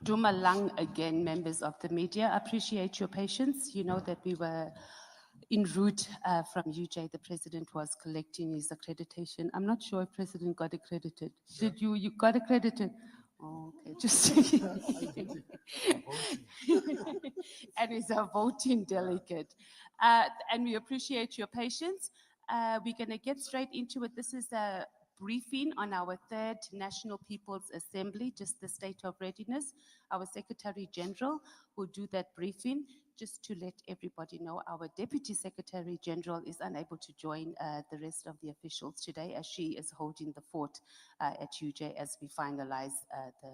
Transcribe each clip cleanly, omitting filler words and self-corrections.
Dumalang again, members of the media. Appreciate your patience. You know that we were en route from UJ. The president was collecting his accreditation. I'm not sure if president got accredited. Did you? You got accredited? Oh, okay, just and he's a voting delegate. And we appreciate your patience. We're going to get straight into it. This is a briefing on our third National People's Assembly, just the state of readiness. Our Secretary General will do that briefing. Just to let everybody know, our Deputy Secretary General is unable to join the rest of the officials today, as she is holding the fort at UJ as we finalize the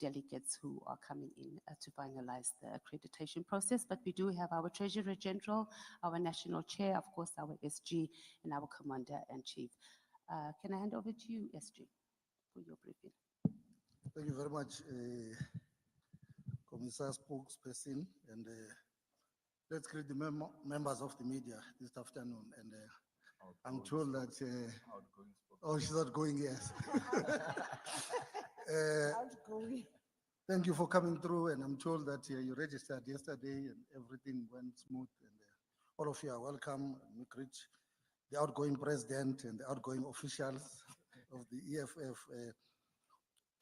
delegates who are coming in to finalize the accreditation process. But we do have our Treasurer General, our National Chair, of course, our SG, and our Commander-in-Chief. Can I hand over to you, SG, for your briefing? Thank you very much, Commissar Spokesperson, and let's greet the members of the media this afternoon. And I'm told that oh, she's not going, yes. Thank you for coming through, and I'm told that you registered yesterday and everything went smooth, and all of you are welcome. We greet the outgoing president and the outgoing officials of the EFF.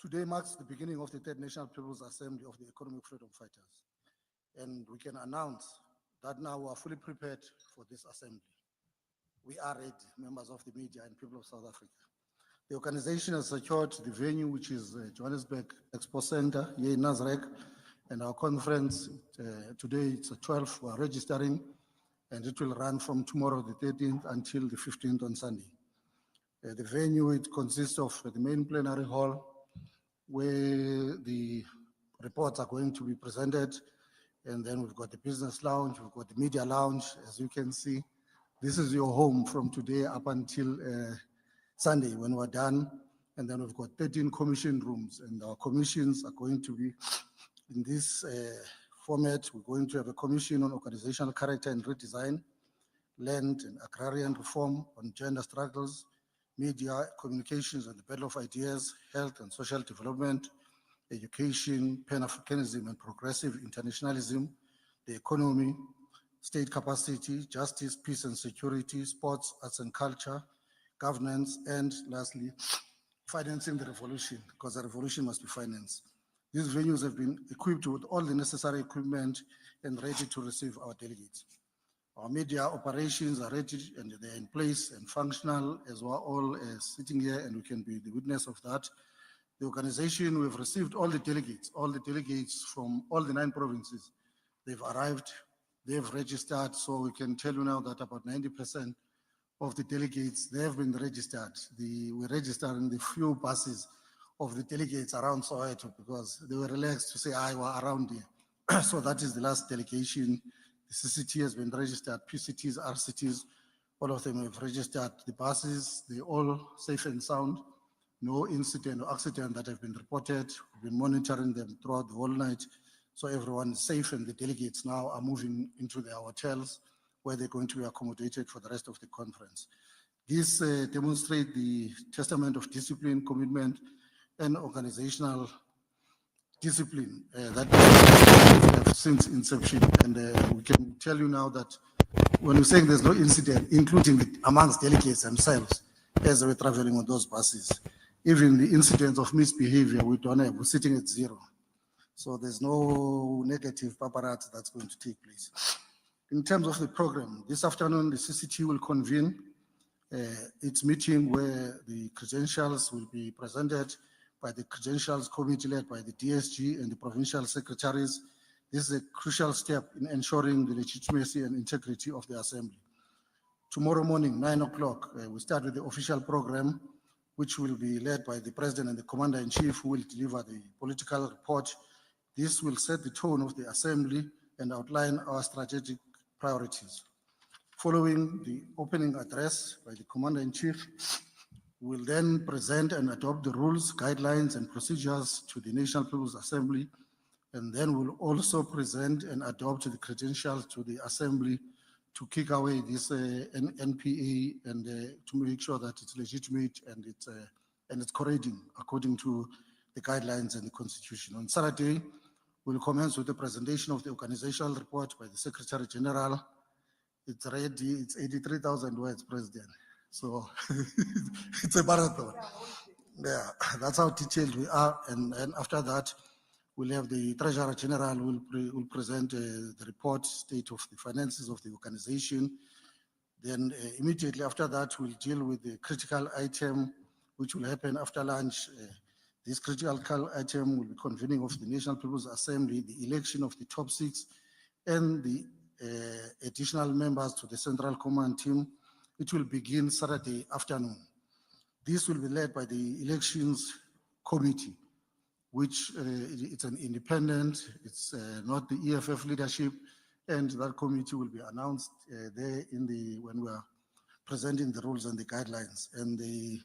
Today marks the beginning of the Third National People's Assembly of the Economic Freedom Fighters, and we can announce that now we are fully prepared for this assembly. We are ready, members of the media and people of South Africa. The organization has secured the venue, which is Johannesburg Expo Center here in Nasrec, and our conference today, it's at 12, we are registering, and it will run from tomorrow, the 13th, until the 15th on Sunday. The venue, it consists of the main plenary hall, where the reports are going to be presented, and then we've got the business lounge, we've got the media lounge. As you can see, this is your home from today up until Sunday when we're done. And then we've got 13 commission rooms, and our commissions are going to be in this format. We're going to have a commission on organizational character and redesign, land and agrarian reform, on gender struggles, media, communications and the battle of ideas, health and social development, education, Pan-Africanism and progressive internationalism, the economy, state capacity, justice, peace and security, sports, arts and culture, governance, and lastly, financing the revolution, because the revolution must be financed. These venues have been equipped with all the necessary equipment and ready to receive our delegates. Our media operations are ready and they're in place and functional, as we're all sitting here, and we can be the witness of that. The organization, we've received all the delegates from all the 9 provinces. They've arrived, they've registered, so we can tell you now that about 90% of the delegates, they have been registered. We're registering the few buses of the delegates around Soweto because they were relaxed to say, we're around here. So that is the last delegation. The CCT has been registered, PCTs, RCTs, all of them have registered. The buses, they're all safe and sound. No incident or accident that have been reported. We've been monitoring them throughout the whole night. So everyone is safe, and the delegates now are moving into their hotels where they're going to be accommodated for the rest of the conference. This demonstrates the testament of discipline, commitment, and organizational discipline that we have since inception. And we can tell you now that when we're saying there's no incident, including amongst delegates themselves, as they were traveling on those buses, even the incidents of misbehavior, we don't have, we're sitting at 0. So there's no negative paparazzi that's going to take place. In terms of the program, this afternoon, the CCT will convene its meeting where the credentials will be presented by the Credentials Committee led by the DSG and the provincial secretaries. This is a crucial step in ensuring the legitimacy and integrity of the Assembly. Tomorrow morning, 9 o'clock, we start with the official program, which will be led by the President and the Commander-in-Chief, who will deliver the political report. This will set the tone of the Assembly and outline our strategic priorities. Following the opening address by the Commander-in-Chief, we will then present and adopt the rules, guidelines, and procedures to the National People's Assembly, and then we'll also present and adopt the credentials to the Assembly to kick away this NPA and to make sure that it's legitimate and it's correcting according to the guidelines and the constitution. On Saturday, we'll commence with the presentation of the organizational report by the Secretary General. It's ready, it's 83,000 words, President. So it's a marathon. Yeah, that's how detailed we are. And after that, we'll have the Treasurer General will present the report, state of the finances of the organization. Then immediately after that, we'll deal with the critical item, which will happen after lunch. This critical item will be convening of the National People's Assembly, the election of the top 6, and the additional members to the Central Command team. It will begin Saturday afternoon. This will be led by the Elections Committee, which it's an independent, it's not the EFF leadership, and that committee will be announced there when we are presenting the rules and the guidelines. And the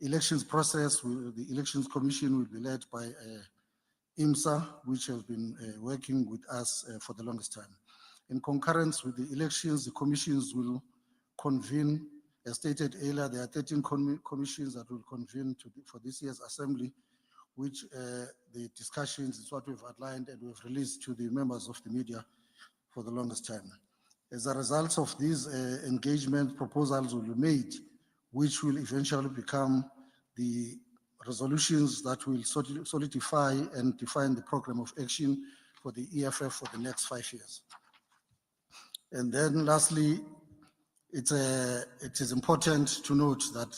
elections process, the Elections Commission will be led by IMSA, which has been working with us for the longest time. In concurrence with the elections, the commissions will convene. As stated earlier, there are 13 commissions that will convene for this year's assembly, which the discussions is what we've outlined and we've released to the members of the media for the longest time. As a result of these engagement, proposals will be made, which will eventually become the resolutions that will solidify and define the program of action for the EFF for the next 5 years. And then lastly, it is important to note that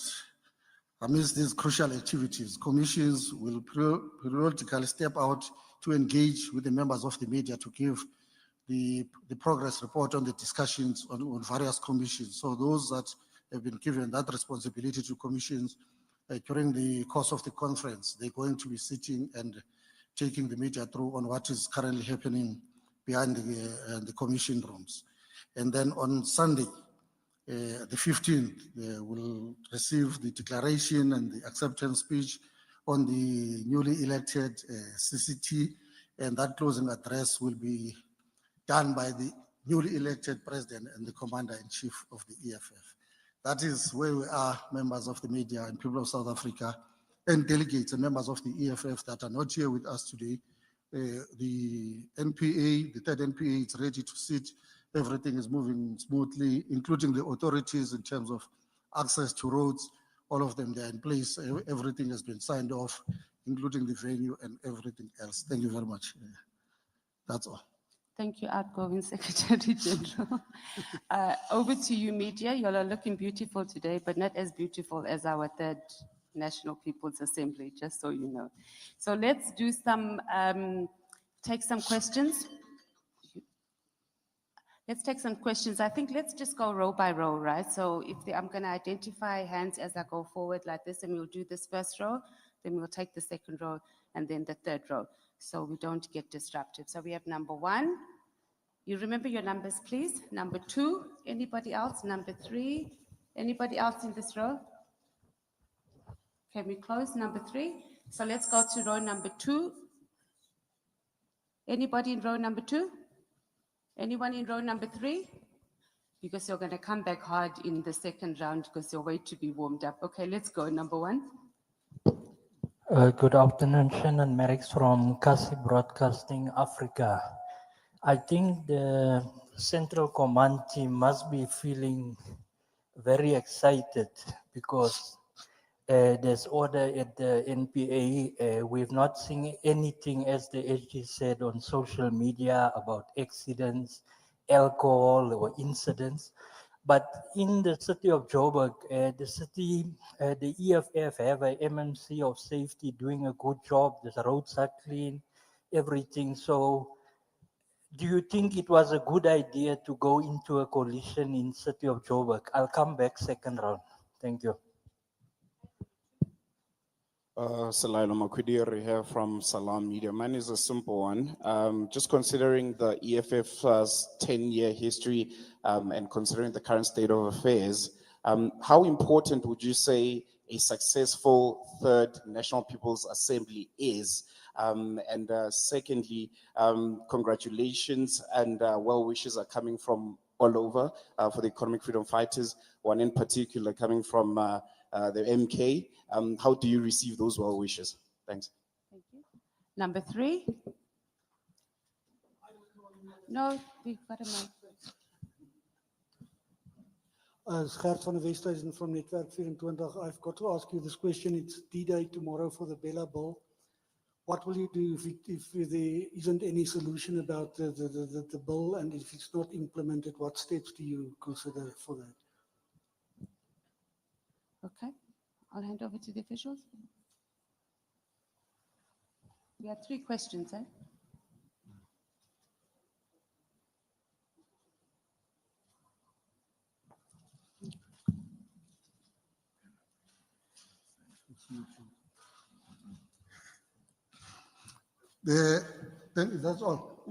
amidst these crucial activities, commissions will periodically step out to engage with the members of the media to give the progress report on the discussions on various commissions. So those that have been given that responsibility to commissions during the course of the conference, they're going to be sitting and taking the media through on what is currently happening behind the commission rooms. And then on Sunday, the 15th, we'll receive the declaration and the acceptance speech on the newly elected CCT, and that closing address will be done by the newly elected president and the commander-in-chief of the EFF. That is where we are, members of the media and people of South Africa, and delegates and members of the EFF that are not here with us today. The NPA, the third NPA, is ready to sit. Everything is moving smoothly, including the authorities in terms of access to roads. All of them, they're in place. Everything has been signed off, including the venue and everything else. Thank you very much. That's all. Thank you, outgoing Secretary General. Over to you, media. You all are looking beautiful today, but not as beautiful as our third National People's Assembly, just so you know. So let's do take some questions. Let's take some questions. I think let's just go row by row, right? So I'm going to identify hands as I go forward like this, and we'll do this first row, then we'll take the second row, and then the third row, so we don't get disrupted. So we have number 1. You remember your numbers, please. Number 2, anybody else? Number 3, anybody else in this row? Can we close number 3? So let's go to row number 2. Anybody in row number 2? Anyone in row number 3? Because you're going to come back hard in the second round because you're waiting to be warmed up. Okay, let's go. Number 1. Good afternoon, Shannon Merrick from Kasi Broadcasting Africa. I think the Central Command team must be feeling very excited because there's order at the NPA. We've not seen anything, as the SG said, on social media about accidents, alcohol or incidents. But in the city of Joburg, the EFF have a MMC of safety doing a good job. The roads are clean, everything. So do you think it was a good idea to go into a coalition in city of Joburg? I'll come back second round. Thank you. Salailo Makwidiri here from Salam Media. Mine is a simple one. Just considering the EFF's 10-year history and considering the current state of affairs, how important would you say a successful third National People's Assembly is? And secondly, congratulations and well wishes are coming from all over for the economic freedom fighters, one in particular coming from the MK. How do you receive those well wishes? Thanks. Thank Number 3. No, we've got a mic. Gert van der Westhuizen from Netwerk 24. I've got to ask you this question. It's D-Day tomorrow for the Bella Bill. What will you do if there isn't any solution about the bill, and if it's not implemented, what steps do you consider for that? Okay, I'll hand over to the officials. We have 3 questions, eh? That's all.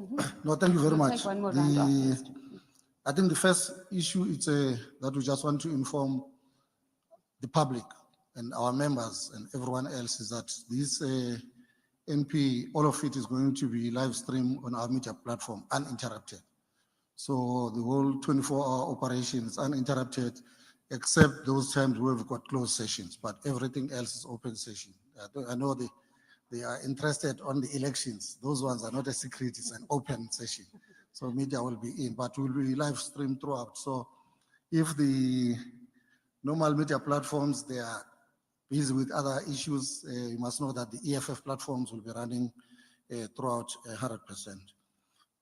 No, thank you very We'll much. take one more round afterwards. I think the first issue is that we just want to inform the public and our members and everyone else is that this NP, all of it is going to be live streamed on our media platform uninterrupted. So the whole 24-hour operation is uninterrupted, except those times where we've got closed sessions, but everything else is open session. I know they are interested on the elections. Those ones are not a secret, it's an open session. So media will be in, but will be live streamed throughout. So if the normal media platforms, they are busy with other issues, you must know that the EFF platforms will be running throughout 100%.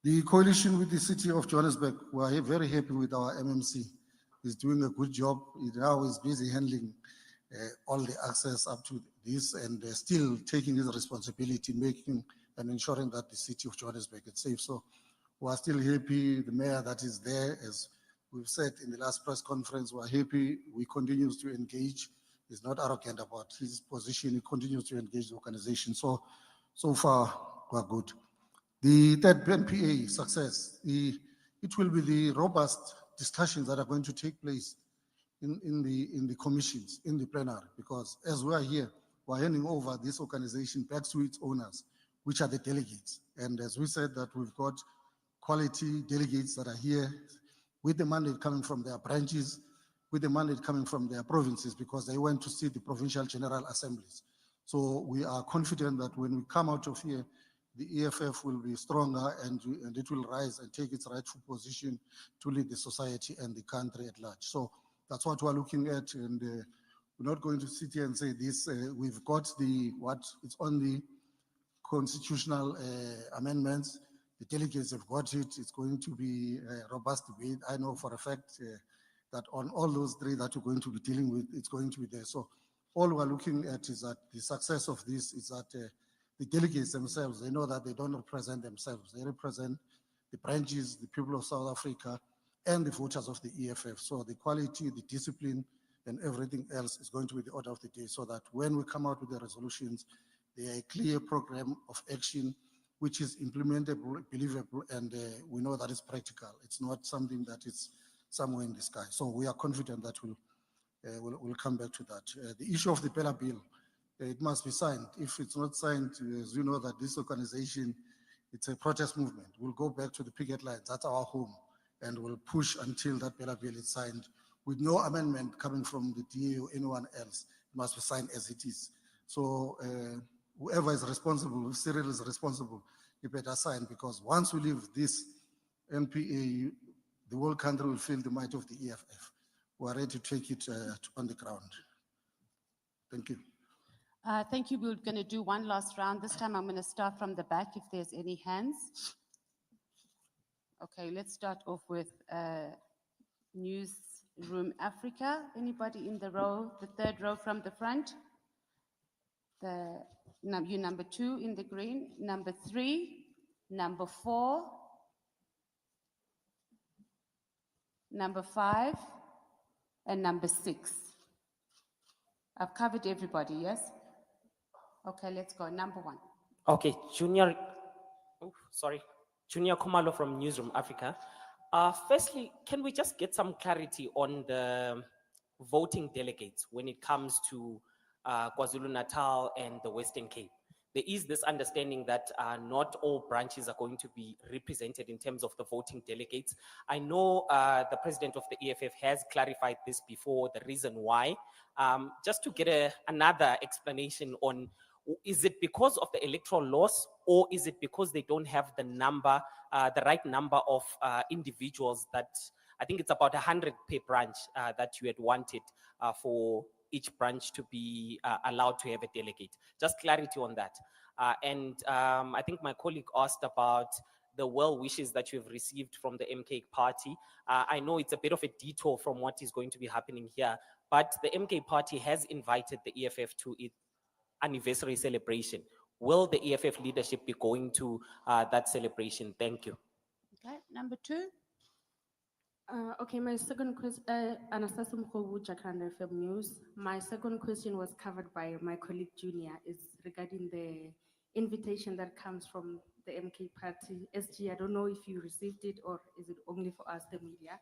The coalition with the city of Johannesburg, we are very happy with our MMC. He's doing a good job. He now is busy handling all the access up to this and still taking his responsibility, making and ensuring that the city of Johannesburg is safe. So we are still happy. The mayor that is there, as we've said in the last press conference, we're happy. We continue to engage. He's not arrogant about his position. He continues to engage the organization. So far, we're good. The third NPA success, it will be the robust discussions that are going to take place in the commissions, in the plenary, because as we are here, we're handing over this organization back to its owners, which are the delegates. And as we said, that we've got quality delegates that are here with the mandate coming from their branches, with the mandate coming from their provinces, because they went to see the provincial general assemblies. So we are confident that when we come out of here, the EFF will be stronger and it will rise and take its rightful position to lead the society and the country at large. So that's what we're looking at, and we're not going to sit here and say this. We've got it's on the constitutional amendments. The delegates have got it. It's going to be a robust debate. I know for a fact that on all those 3 that we're going to be dealing with, it's going to be there. So all we're looking at is that the success of this is that the delegates themselves, they know that they don't represent themselves. They represent the branches, the people of South Africa, and the voters of the EFF. So the quality, the discipline, and everything else is going to be the order of the day, so that when we come out with the resolutions, they are a clear program of action which is implementable, believable, and we know that it's practical. It's not something that is somewhere in the sky. So we are confident that we'll come back to that. The issue of the Bella Bill, it must be signed. If it's not signed, as you know that this organization, it's a protest movement. We'll go back to the picket lines. That's our home. And we'll push until that Bella Bill is signed with no amendment coming from the DA or anyone else. It must be signed as it is. So whoever is responsible, if Cyril is responsible, you better sign, because once we leave this NPA, the whole country will feel the might of the EFF. We are ready to take it on the ground. Thank you. Thank you. We're going to do one last round. This time I'm going to start from the back if there's any hands. Okay, let's start off with Newsroom Africa. Anybody in the row, the 3rd row from the front? You number 2 in the green, number 3, number 4, number 5, and number 6. I've covered everybody, yes? Okay, let's go. Number 1. Okay, Junior Khumalo from Newsroom Africa. Firstly, can we just get some clarity on the voting delegates when it comes to KwaZulu-Natal and the Western Cape? There is this understanding that not all branches are going to be represented in terms of the voting delegates. I know the president of the EFF has clarified this before, the reason why. Just to get another explanation on Is it because of the electoral loss, or is it because they don't have the number, the right number of individuals that, I think it's about 100 per branch that you had wanted for each branch to be allowed to have a delegate? Just clarity on that. I think my colleague asked about the well wishes that you've received from the MK party. I know it's a bit of a detour from what is going to be happening here, but the MK party has invited the EFF to its anniversary celebration. Will the EFF leadership be going to that celebration? Thank you. Okay, number 2. Okay, my second question, Anastasia Mkhobu, Jacaranda FM News. My second question was covered by my colleague Junior. It's regarding the invitation that comes from the MK party. SG, I don't know if you received it or is it only for us, the media.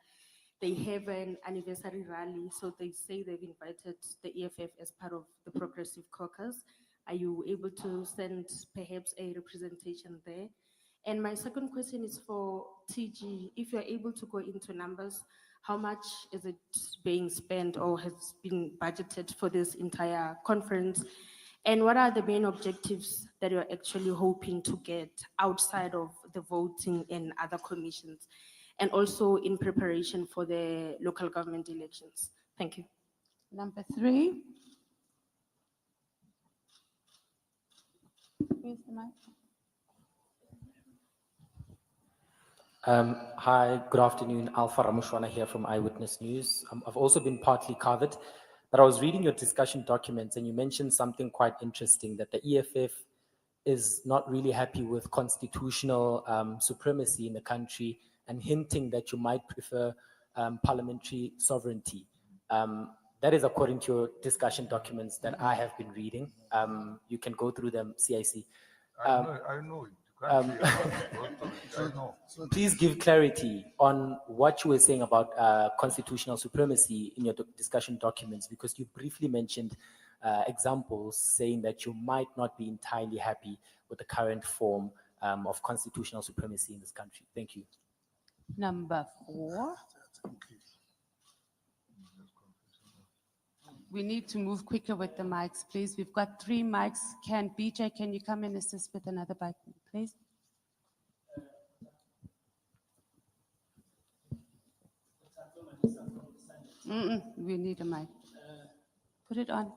They have an anniversary rally, so they say they've invited the EFF as part of the Progressive Caucus. Are you able to send perhaps a representation there? And my second question is for TG. If you're able to go into numbers, how much is it being spent or has been budgeted for this entire conference? And what are the main objectives that you're actually hoping to get outside of the voting and other commissions? And also in preparation for the local government elections? Thank you. Number 3. Where's the mic? Hi, good afternoon. Alpha Ramushwana here from Eyewitness News. I've also been partly covered, but I was reading your discussion documents and you mentioned something quite interesting, that the EFF is not really happy with constitutional supremacy in the country and hinting that you might prefer parliamentary sovereignty. That is according to your discussion documents that I have been reading. You can go through them, CIC. I know it. You can't say I know. Please give clarity on what you were saying about constitutional supremacy in your discussion documents, because you briefly mentioned examples saying that you might not be entirely happy with the current form of constitutional supremacy in this country. Thank you. Number 4. We need to move quicker with the mics, please. We've got 3 mics. BJ, can you come and assist with another mic, please? We need a mic. Put it on.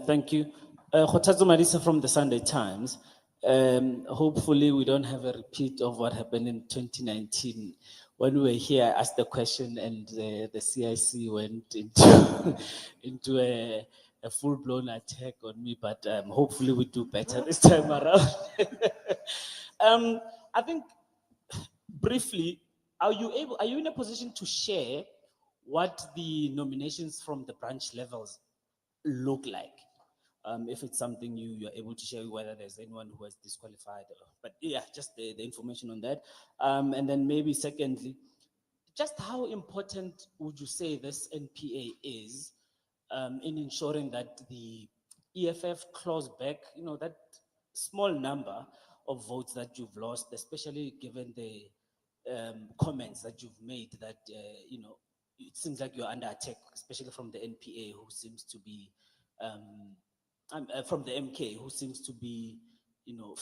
Thank you. Khothatso Marisa from the Sunday Times. Hopefully we don't have a repeat of what happened in 2019 when we were here. I asked the question and the CIC went into a full-blown attack on me, but hopefully we do better this time around. I think briefly, are you in a position to share what the nominations from the branch levels look like? If it's something you're able to share, whether there's anyone who has disqualified, but yeah, just the information on that. And then maybe secondly, just how important would you say this NPA is in ensuring that the EFF claws back, that small number of votes that you've lost, especially given the comments that you've made that, it seems like you're under attack, especially from the NPA, who seems to be, from the MK, who seems to be,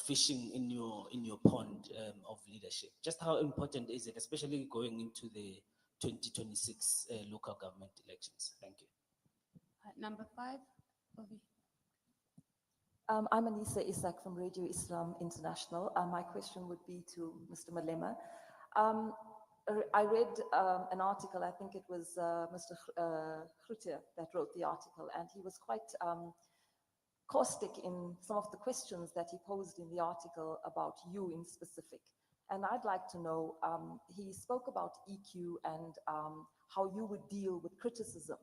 fishing in your pond of leadership. Just how important is it, especially going into the 2026 local government elections? Thank you. Number 5. Ovi. I'm Anissa Isak from Radio Islam International. My question would be to Mr. Malema. I read an article, I think it was Mr. Groete that wrote the article, and he was quite caustic in some of the questions that he posed in the article about you in specific. And I'd like to know, he spoke about EQ and how you would deal with criticism.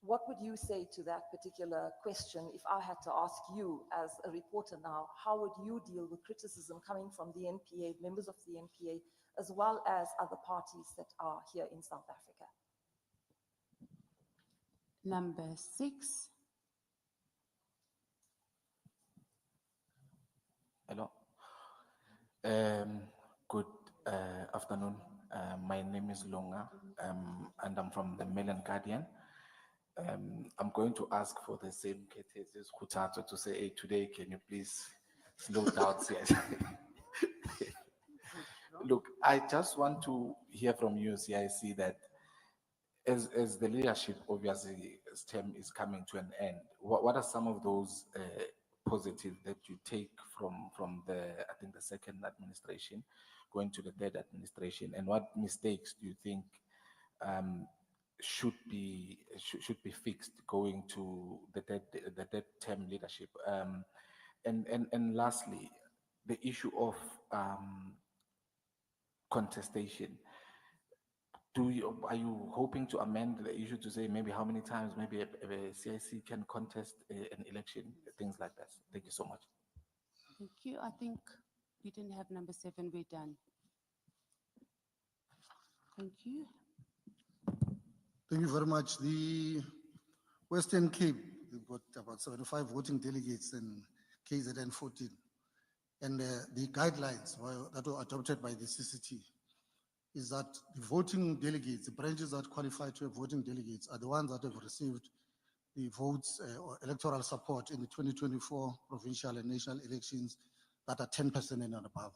What would you say to that particular question if I had to ask you as a reporter now, how would you deal with criticism coming from the NPA, members of the NPA, as well as other parties that are here in South Africa? Number 6. Hello. Good afternoon. My name is Lunga, and I'm from the Mail and Guardian. I'm going to ask for the same courtesy Khutato to say, hey, today, can you please slow down? Yes. Look, I just want to hear from you, CIC, that as the leadership, obviously, term is coming to an end, what are some of those positives that you take from the, I think, the second administration going to the third administration, and what mistakes do you think should be fixed going to the third term leadership? And lastly, the issue of contestation. Are you hoping to amend the issue to say maybe how many times maybe a CIC can contest an election, things like that? Thank you so much. Thank you. I think we didn't have number 7. We're done. Thank you. Thank you very much. The Western Cape, we've got about 75 voting delegates in KZN 14. And the guidelines that were adopted by the CCT is that the voting delegates, the branches that qualify to have voting delegates, are the ones that have received the votes or electoral support in the 2024 provincial and national elections that are 10% and above.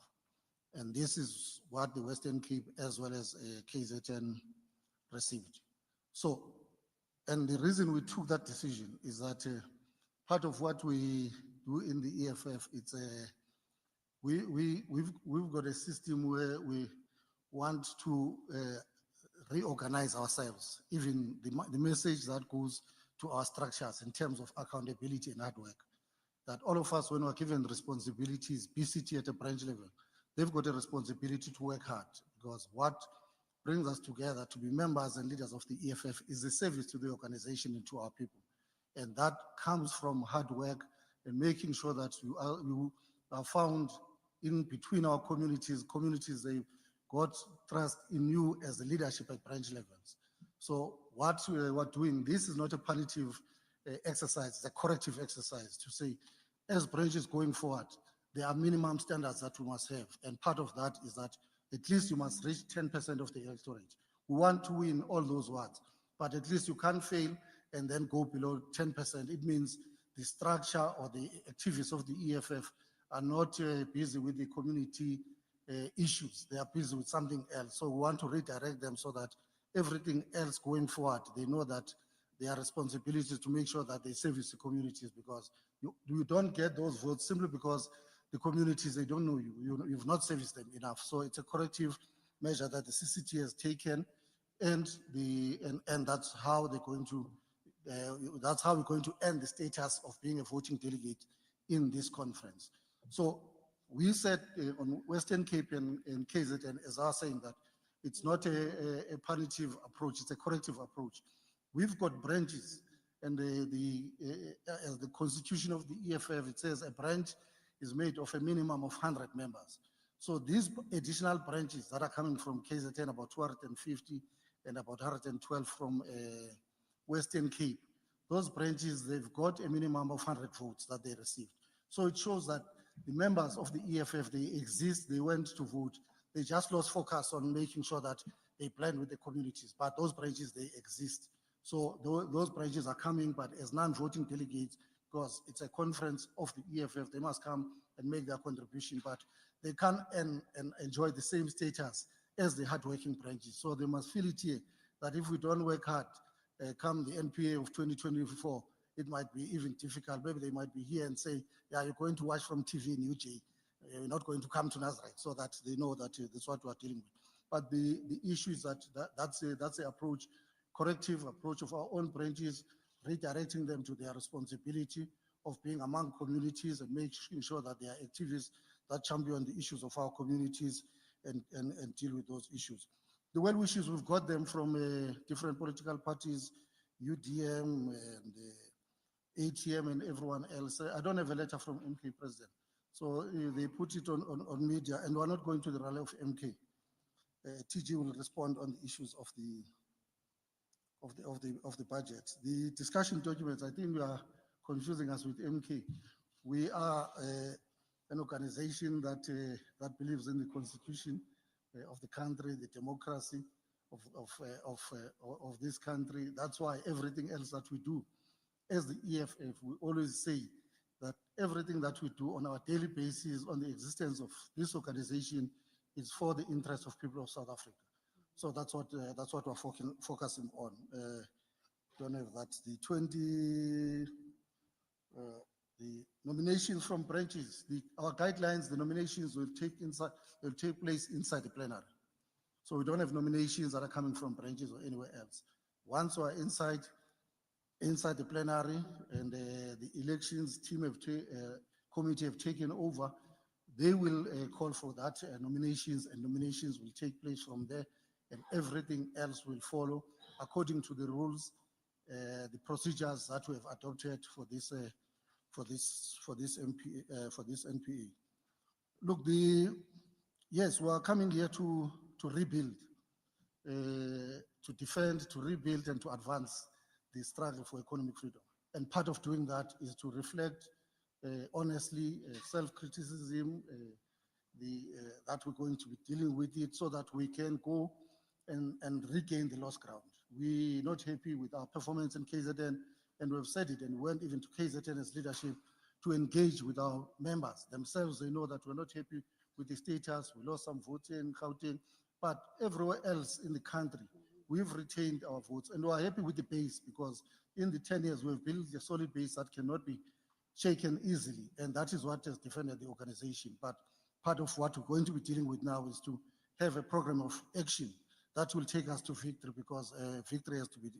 And this is what the Western Cape as well as KZN received. So, and the reason we took that decision is that part of what we do in the EFF, it's we've got a system where we want to reorganize ourselves, even the message that goes to our structures in terms of accountability and hard work, that all of us, when we're given responsibilities, BCT at a branch level, they've got a responsibility to work hard, because what brings us together to be members and leaders of the EFF is a service to the organization and to our people. And that comes from hard work and making sure that you are found in between our communities. Communities, they've got trust in you as the leadership at branch levels. So what we're doing, this is not a punitive exercise, it's a corrective exercise to say, as branches going forward, there are minimum standards that we must have. And part of that is that at least you must reach 10% of the electorate. We want to win all those wards, but at least you can't fail and then go below 10%. It means the structure or the activities of the EFF are not busy with the community issues. They are busy with something else. So we want to redirect them so that everything else going forward, they know that their responsibility is to make sure that they service the communities, because you don't get those votes simply because the communities, they don't know you. You've not serviced them enough. So it's a corrective measure that the CCT has taken, and that's how they're going to that's how we're going to end the status of being a voting delegate in this conference. So we said on Western Cape and KZN, as I was saying, that it's not a punitive approach, it's a corrective approach. We've got branches, and as the constitution of the EFF, it says a branch is made of a minimum of 100 members. So these additional branches that are coming from KZN, about 250, and about 112 from Western Cape, those branches, they've got a minimum of 100 votes that they received. So it shows that the members of the EFF, they exist, they went to vote. They just lost focus on making sure that they blend with the communities, but those branches, they exist. So those branches are coming, but as non-voting delegates, because it's a conference of the EFF, they must come and make their contribution, but they can't and enjoy the same status as the hardworking branches. So they must feel it here, that if we don't work hard, come the NPA of 2024, it might be even difficult. Maybe they might be here and say, yeah, you're going to watch from TV in UJ. You're not going to come to Nazareth, so that they know that that's what we're dealing with. But the issue is that's the approach, corrective approach of our own branches, redirecting them to their responsibility of being among communities and making sure that they are activists that champion the issues of our communities and deal with those issues. The well wishes, we've got them from different political parties, UDM and ATM and everyone else. I don't have a letter from MK President. So they put it on media, and we're not going to the rally of MK. TG will respond on the issues of the budget. The discussion documents, I think we are confusing us with MK. We are an organization that believes in the constitution of the country, the democracy. of this country. That's why everything else that we do, as the EFF, we always say that everything that we do on our daily basis on the existence of this organization is for the interest of people of South Africa. So that's what we're focusing on. Don't know if that's the 20, the nominations from branches, our guidelines, the nominations will take place inside the plenary. So we don't have nominations that are coming from branches or anywhere else. Once we're inside the plenary and the elections team committee have taken over, they will call for that nominations, and nominations will take place from there, and everything else will follow according to the rules, the procedures that we have adopted for this NPA. Look, yes, we are coming here to rebuild, to defend, to rebuild, and to advance the struggle for economic freedom. And part of doing that is to reflect honestly, self-criticism, that we're going to be dealing with it so that we can go and regain the lost ground. We're not happy with our performance in KZN, and we've said it, and we went even to KZN as leadership to engage with our members themselves. They know that we're not happy with the status. We lost some votes in Gauteng, but everywhere else in the country, we've retained our votes, and we're happy with the base, because in the 10 years, we've built a solid base that cannot be shaken easily, and that is what has defended the organization. But part of what we're going to be dealing with now is to have a program of action that will take us to victory, because victory has to be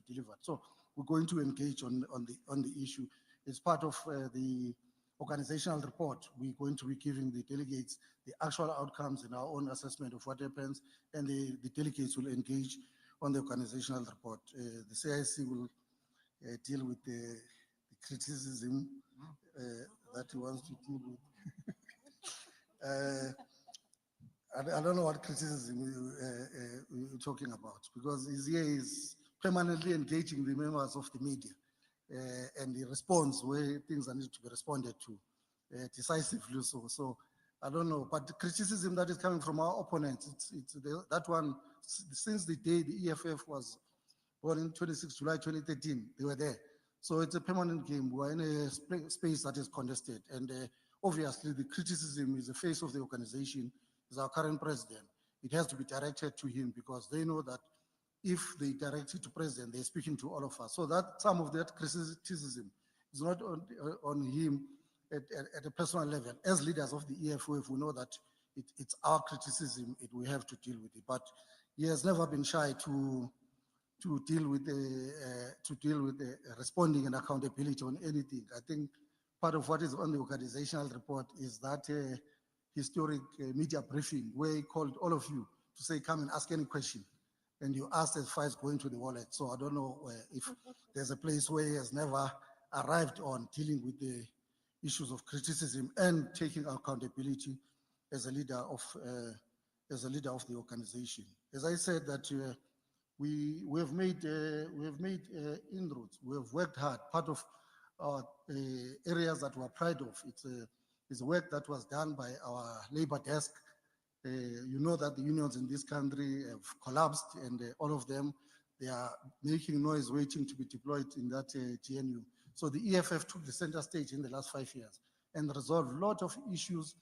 delivered. So we're going to engage on the issue. It's part of the organizational report. We're going to be giving the delegates the actual outcomes in our own assessment of what happens, and the delegates will engage on the organizational report. The CIC will deal with the criticism that he wants to deal with. I don't know what criticism you're talking about, because he's permanently engaging the members of the media, and he responds where things are need to be responded to decisively. So I don't know, but the criticism that is coming from our opponents, that one, since the day the EFF was born in 26 July 2013, they were there. So it's a permanent game. We're in a space that is contested, and obviously the criticism is the face of the organization, is our current president. It has to be directed to him, because they know that if they direct it to president, they're speaking to all of us. So that some of that criticism is not on him at a personal level. As leaders of the EFF, we know that it's our criticism, we have to deal with it. But he has never been shy to deal with the responding and accountability on anything. I think part of what is on the organizational report is that historic media briefing where he called all of you to say, come and ask any question. And you asked as far as going to the wallet. So I don't know if there's a place where he has never arrived on dealing with the issues of criticism and taking accountability as a leader of the organization. As I said, that we have made inroads. We have worked hard. Part of our areas that we're proud of, it's work that was done by our labor desk. You know that the unions in this country have collapsed, and all of them, they are making noise waiting to be deployed in that GNU. So the EFF took the center stage in the last 5 years and resolved a lot of issues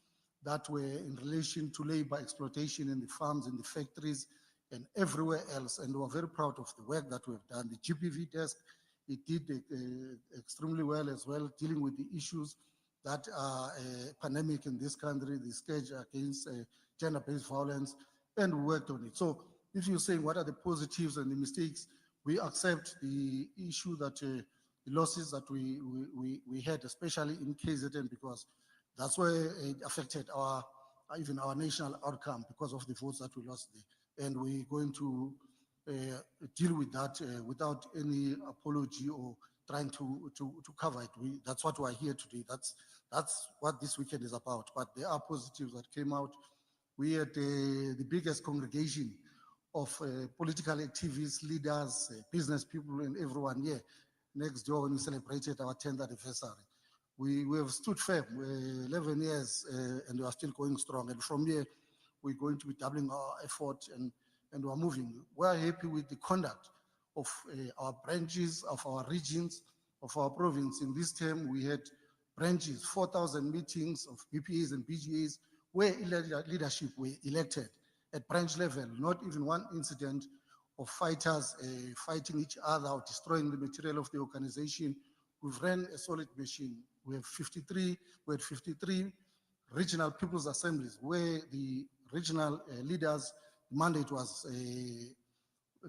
that were in relation to labor exploitation in the farms, in the factories, and everywhere else. And we're very proud of the work that we've done. The GPV desk, it did extremely well as well, dealing with the issues that are pandemic in this country, the scourge against gender-based violence, and we worked on it. So if you're saying what are the positives and the mistakes, we accept the issue that the losses that we had, especially in KZN, because that's where it affected even our national outcome because of the votes that we lost there. And we're going to deal with that without any apology or trying to cover it. That's what we're here to do. That's what this weekend is about. But there are positives that came out. We had the biggest congregation of political activists, leaders, business people, and everyone here next door when we celebrated our 10th anniversary. We have stood firm 11 years and we are still going strong. And from here, we're going to be doubling our effort and and we're moving. We're happy with the conduct of our branches, of our regions, of our province. In this term, we had branches, 4,000 meetings of BPAs and BGAs where leadership were elected at branch level, not even one incident of fighters fighting each other or destroying the material of the organization. We've ran a solid machine. We had 53 regional people's assemblies where the regional leaders, the mandate was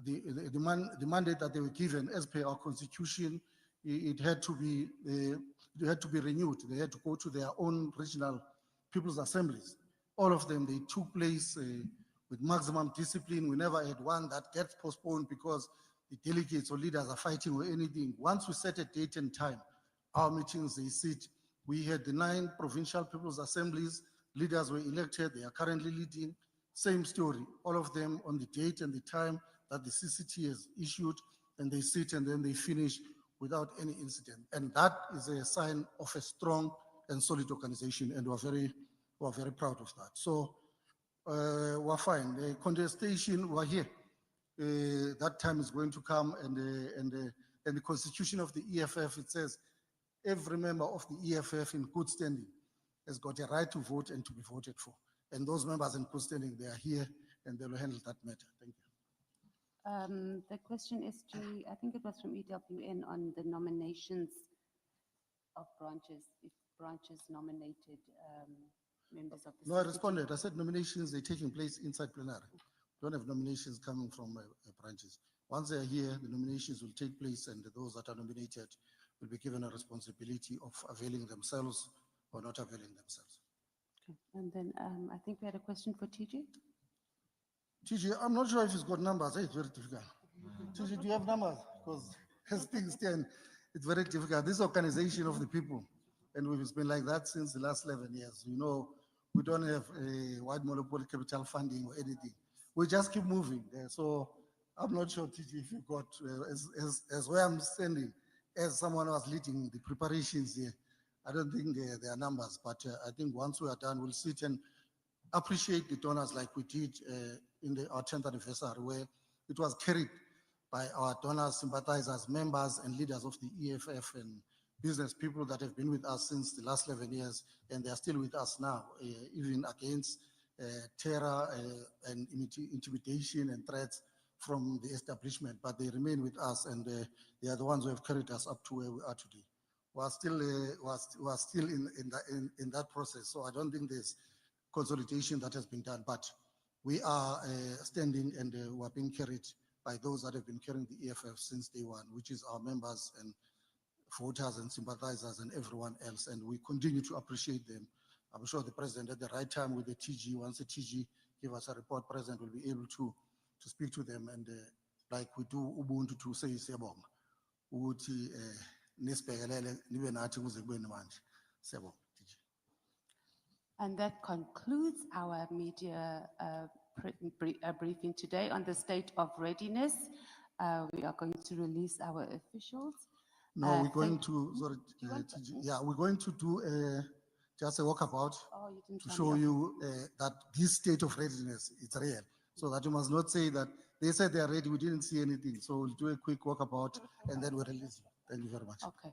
the mandate that they were given as per our constitution. It had to be renewed. They had to go to their own regional people's assemblies. All of them, they took place with maximum discipline. We never had one that gets postponed because the delegates or leaders are fighting or anything. Once we set a date and time, our meetings, they sit. We had the 9 provincial people's assemblies. Leaders were elected. They are currently leading. Same story. All of them on the date and the time that the CCT has issued, and they sit and then they finish without any incident. And that is a sign of a strong and solid organization, and we're very proud of that. So we're fine. The contestation, we're here. That time is going to come, and the constitution of the EFF, it says every member of the EFF in good standing has got a right to vote and to be voted for. And those members in good standing, they are here and they will handle that matter. Thank you. The question is to, I think it was from EWN on the nominations of branches, if branches nominated members of the No, I CCT. responded. I said nominations, they're taking place inside plenary. Don't have nominations coming from branches. Once they're here, the nominations will take place, and those that are nominated will be given a responsibility of availing themselves or not availing themselves. Okay. And then I think we had a question for TG. TG, I'm not sure if he's got numbers. It's very difficult. TG, do you have numbers? Because as things stand, it's very difficult. This organization of the people, and we've been like that since the last 11 years. You know, we don't have a wide monopoly capital funding or anything. We just keep moving. So I'm not sure, TG, if you got, as where I'm standing, as someone who was leading the preparations here, I don't think there are numbers, but I think once we are done, we'll sit and appreciate the donors like we did in our 10th anniversary, where it was carried by our donors, sympathizers, members, and leaders of the EFF and business people that have been with us since the last 11 years, and they are still with us now, even against terror and intimidation and threats from the establishment, but they remain with us, and they are the ones who have carried us up to where we are today. We are still in that process, so I don't think there's consolidation that has been done, but we are standing and we are being carried by those that have been carrying the EFF since day one, which is our members and voters and sympathizers and everyone else, and we continue to appreciate them. I'm sure the president at the right time with the TG, once the TG give us a report, president will be able to speak to them, and like we do Ubuntu to say siyabonga ukuthi nisibhekelele nibe nathi kuze kube namandla. Siyabonga, TG. And that concludes our media briefing today on the state of readiness. We are going to release our officials. No, we're going to, sorry, TG, yeah, we're going to do just a walkabout to show you that this state of readiness is real. So that you must not say that they said they are ready, we didn't see anything. So we'll do a quick walkabout and then we'll release you. Thank you very much. Okay.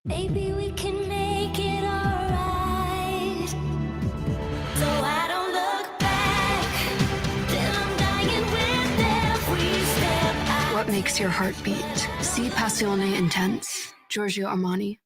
Maybe we can make it alright. So I don't look back. Till I'm dying with every step I What makes your heart beat? See Passione Intense, Giorgio Armani.